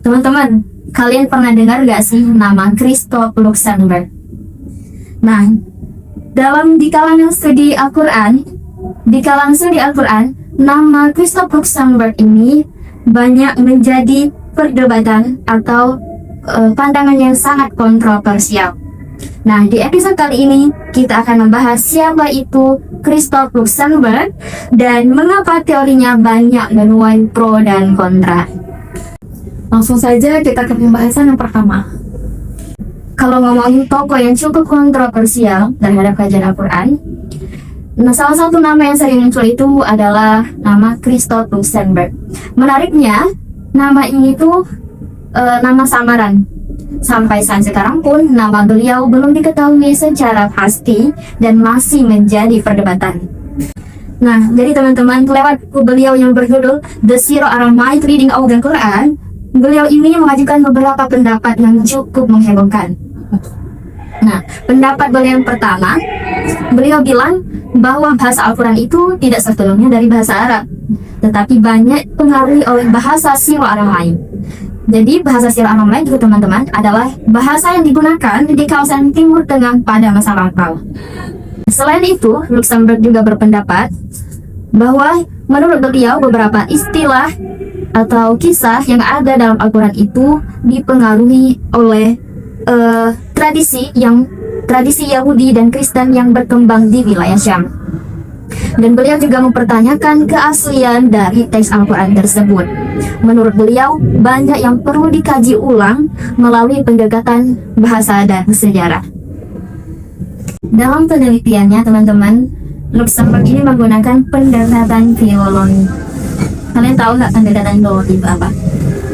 Teman-teman, kalian pernah dengar gak sih nama Christoph Luxenberg? Nah, di kalangan studi Al-Quran, nama Christoph Luxenberg ini banyak menjadi perdebatan atau pandangan yang sangat kontroversial. Nah, di episode kali ini kita akan membahas siapa itu Christoph Luxenberg dan mengapa teorinya banyak menuai pro dan kontra. Langsung saja kita ke pembahasan yang pertama. Kalau ngomongin tokoh yang cukup kontroversial terhadap kajian Al-Quran, nah salah satu nama yang sering muncul itu adalah nama Christoph Luxenberg. Menariknya, nama ini tuh nama samaran. Sampai saat sekarang pun nama beliau belum diketahui secara pasti dan masih menjadi perdebatan. Nah, jadi teman-teman, lewat buku beliau yang berjudul The Zero Aramaic Reading of the Quran, beliau ini mengajukan beberapa pendapat yang cukup menghebohkan. Nah, pendapat beliau yang pertama, beliau bilang bahwa bahasa Al-Quran itu tidak sepenuhnya dari bahasa Arab, tetapi banyak dipengaruhi oleh bahasa Syro-Aramaik. Jadi bahasa Syro-Aramaik itu teman-teman adalah bahasa yang digunakan di kawasan Timur Tengah pada masa lampau. Selain itu, Luxemburg juga berpendapat bahwa menurut beliau beberapa istilah atau kisah yang ada dalam Al-Quran itu dipengaruhi oleh tradisi Yahudi dan Kristen yang berkembang di wilayah Syam. Dan beliau juga mempertanyakan keaslian dari teks Al-Quran tersebut. Menurut beliau, banyak yang perlu dikaji ulang melalui pendekatan bahasa dan sejarah. Dalam penelitiannya, teman-teman, Luxemburg ini menggunakan pendekatan filologi. Kalian tahu nggak pendekatan filologi itu apa?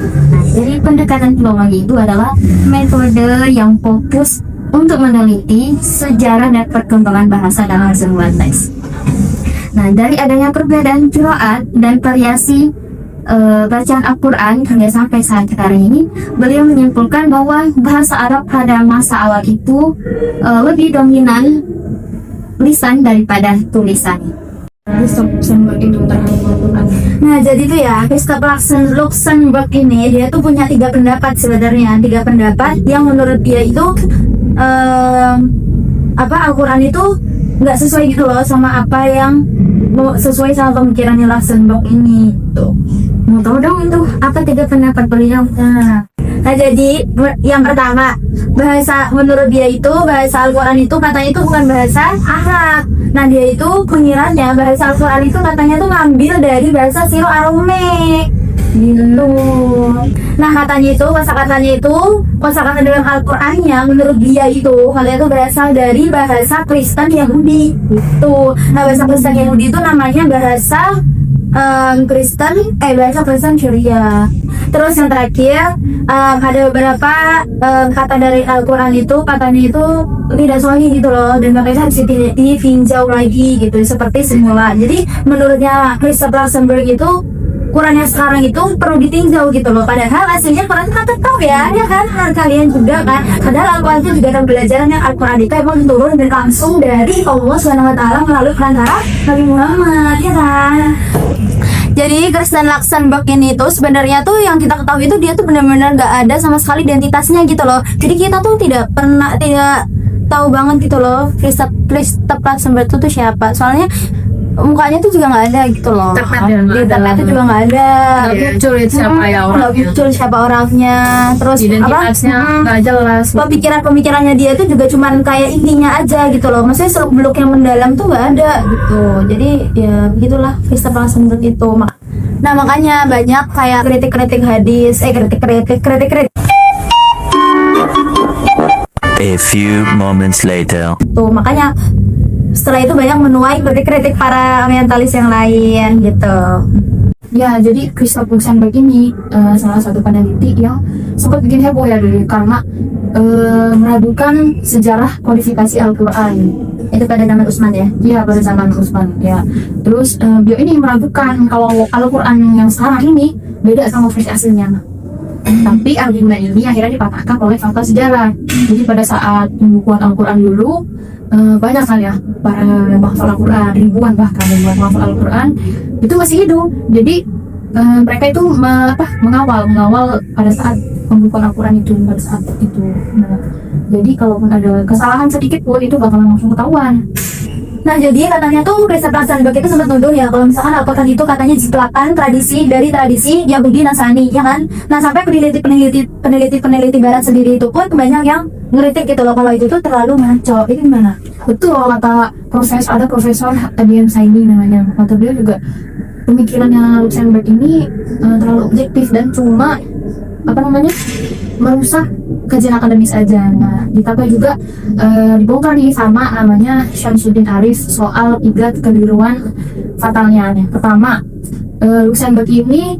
Nah, jadi pendekatan filologi itu adalah metode yang fokus untuk meneliti sejarah dan perkembangan bahasa dalam sebuah teks. Nah, dari adanya perbedaan qiraat dan variasi bacaan Al-Quran hingga sampai saat sekarang ini, beliau menyimpulkan bahwa bahasa Arab pada masa awal itu lebih dominan lisan daripada tulisan. Christoph Luxenberg itu terhadap Al-Quran. Nah, jadi tuh ya, Christoph Luxenberg ini dia tuh punya 3 pendapat sebenarnya. 3 pendapat yang menurut dia itu Al-Quran itu nggak sesuai gitu loh sama apa yang sesuai sama pemikirannya Luxemburg ini tuh. Mau tahu dong itu apa 3 pendapat beliau? Nah, jadi yang pertama, menurut dia itu bahasa Al-Quran itu katanya itu bukan bahasa Arab. Nah, dia itu pengiranya bahasa Al-Quran itu katanya tuh ngambil dari bahasa Syro-Aramaik gitu. Nah, kosakata dalam Al-Qurannya menurut dia itu katanya itu berasal dari bahasa Kristen Yahudi gitu. Nah, bahasa Kristen Yahudi itu namanya bahasa Kristen Syria. Terus yang terakhir, ada beberapa kata dari Al-Quran itu katanya itu tidak sahih gitu loh, dan makanya harus ditinjau lagi gitu seperti semula. Jadi menurutnya Christoph Luxemburg itu Quran yang sekarang itu perlu ditinjau gitu loh. Padahal aslinya Quran kan tahu ya kan kalian juga kan. Padahal Al-Quran itu juga ada pelajaran yang Al-Quran itu emang turun dan langsung dari Allah SWT melalui perantara Nabi Muhammad, ya kan. Jadi Christoph Luxemburg ini tuh sebenarnya tuh yang kita ketahui itu dia tuh benar-benar nggak ada sama sekali identitasnya gitu loh. Jadi kita tuh tidak tahu banget gitu loh Christoph Luxemburg itu tuh siapa. Soalnya mukanya tuh juga nggak ada gitu loh. Di internet itu juga nggak ada. Nggak muncul siapa ya orangnya. Nggak muncul siapa orangnya. Terus identitasnya nggak jelas. Pemikirannya dia tuh juga cuman kayak intinya aja gitu loh. Maksudnya seluk-beluk yang mendalam tuh nggak ada gitu. Jadi ya begitulah Christoph Luxemburg itu. Nah, makanya banyak kayak kritik-kritik hadis, kritik A few moments later. tuh, makanya setelah itu banyak menuai kritik para orientalis yang lain gitu. Ya, jadi Christoph Luxemburg ini salah satu peneliti yang sempat bikin heboh ya dulu karena meragukan sejarah kodifikasi Al-Quran. Itu pada zaman Utsman ya? Iya, pada zaman Utsman ya. Terus beliau ini meragukan kalau Al-Quran yang sekarang ini beda sama versi aslinya. Tapi argumen ini akhirnya dipatahkan oleh fakta sejarah. Jadi pada saat pembukuan Al-Quran dulu banyak kan ya para penghafal Al-Quran, ribuan menghafal Al-Quran itu masih hidup. Jadi mereka itu mengawal pada saat pembukaan Al-Quran itu, pada saat itu. Nah, jadi kalaupun ada kesalahan sedikit pun itu bakalan langsung ketahuan. Nah, jadi katanya tuh Christopher Sandberg itu sempat nuduh ya kalau misalkan Al-Quran itu katanya jiplakan tradisi dari tradisi Yahudi Nasrani, ya kan? Nah, sampai peneliti Barat sendiri itu pun banyak yang ngeritik gitu loh kalau itu tuh terlalu ngaco. Itu gimana? Betul, kata profesor Adrian Saini namanya. Kata beliau juga pemikirannya Luxemburg ini terlalu objektif dan cuma merusak kajian akademis aja. Nah, ditambah juga dibongkar nih sama namanya Syamsuddin Arif soal 3 kekeliruan fatalnya. Pertama, Luxemburg ini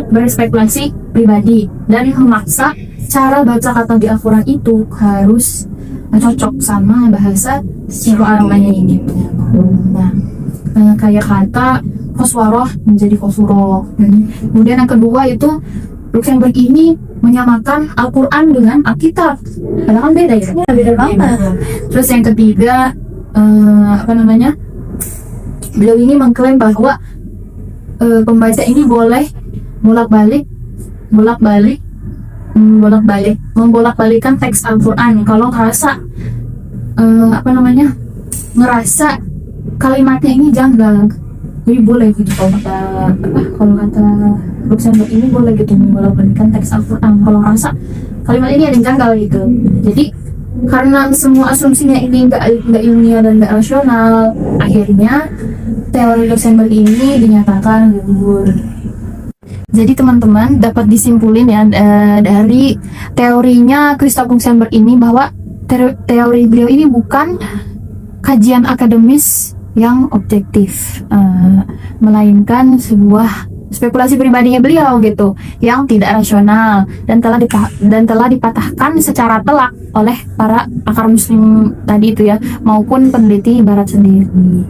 berspekulasi pribadi dan memaksa cara baca kata di Al-Quran itu harus cocok sama bahasa Syiro-Arabnya ini. Nah, kayak kata koswaroh menjadi kosuroh. Kemudian yang kedua itu Luxemburg ini menyamakan Al-Quran dengan Alkitab, padahal kan beda ya. Beda banget. Terus yang ketiga beliau ini mengklaim bahwa pembaca ini boleh membolak-balikkan teks Al-Quran kalau ngerasa kalimatnya ini janggal. Jadi boleh gitu kalau kata Luxemburg ini boleh gitu membolak-balikkan teks Al-Quran kalau ngerasa kalimat ini ada yang janggal gitu. Jadi karena semua asumsinya ini nggak ilmiah dan nggak rasional, akhirnya teori Luxemburg ini dinyatakan gugur. Jadi teman-teman dapat disimpulin ya dari teorinya Christoph Luxemburg ini bahwa teori beliau ini bukan kajian akademis yang objektif, melainkan sebuah spekulasi pribadinya beliau gitu yang tidak rasional dan telah dipatahkan secara telak oleh para pakar muslim tadi itu ya maupun peneliti barat sendiri.